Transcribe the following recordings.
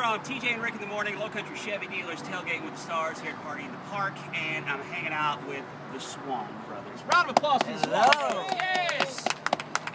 From TJ and Rick in the morning, Lowcountry Chevy dealers, tailgating with the stars here at Party in the Park, and I'm hanging out with the Swon brothers. Round of applause for the Swon brothers. Yes!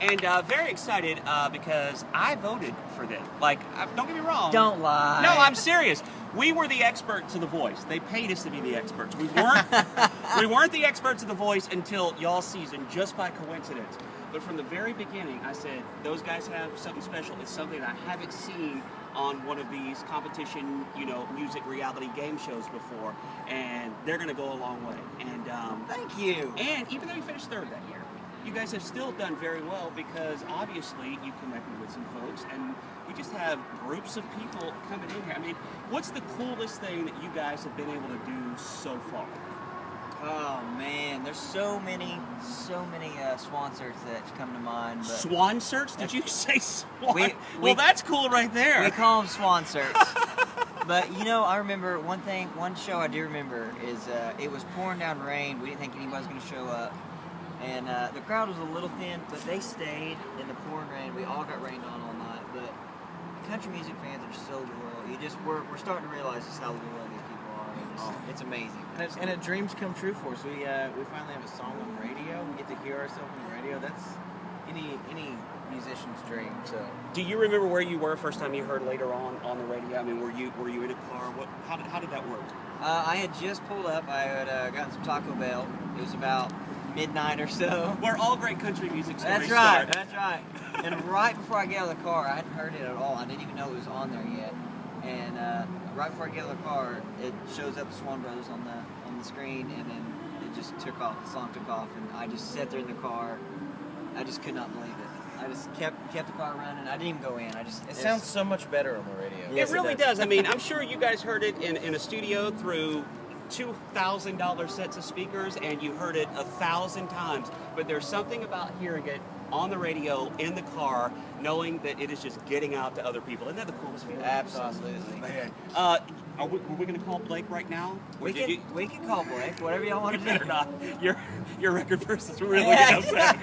And very excited because I voted for them. Like, don't get me wrong. Don't lie. No, I'm serious. We were the experts of The Voice. They paid us to be the experts. We weren't the experts of The Voice until y'all's season, just by coincidence. But from the very beginning, I said, those guys have something special. It's something I haven't seen on one of these competition, music reality game shows before. And they're going to go a long way. And thank you. And even though you finished third that year, you guys have still done very well because obviously you connected with some folks, and we just have groups of people coming in here. I mean, what's the coolest thing that you guys have been able to do so far? Oh man, there's so many Swon certs that come to mind. But Swon certs? Did you say Swon? Well, that's cool right there. We call them Swon certs. But I remember one show I do remember is it was pouring down rain. We didn't think anybody was going to show up. And the crowd was a little thin, but they stayed in the pouring rain. We all got rained on all night. But country music fans are so loyal. We're starting to realize just how loyal these people are. It's amazing. And a dreams come true for us. We finally have a song on radio. We get to hear ourselves on the radio. That's any musician's dream. So. Do you remember where you were first time you heard later on the radio? I mean, were you in a car? How did that work? I had just pulled up. I had gotten some Taco Bell. It was about midnight or so. Where all great country music stories start. That's right. And right before I get out of the car, I hadn't heard it at all. I didn't even know it was on there yet. And right before I get out of the car, it shows up the Swon Brothers on the screen, and then it just took off. The song took off, and I just sat there in the car. I just could not believe it. I just kept the car running. I didn't even go in. It sounds so much better on the radio. Yes, it really does. I mean, I'm sure you guys heard it in a studio through $2,000 sets of speakers, and you heard it 1,000 times. But there's something about hearing it on the radio, in the car, knowing that it is just getting out to other people. Isn't that the coolest feeling? Absolutely. Man. Were we going to call Blake right now? We can call Blake, whatever y'all want to do. Better not. Your record person's really getting upset.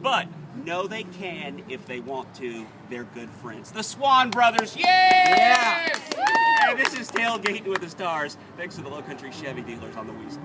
But no, they can if they want to. They're good friends. The Swon Brothers, yes! Yeah! And this is Tailgating with the Stars. Thanks to the Lowcountry Chevy dealers on the Wezl.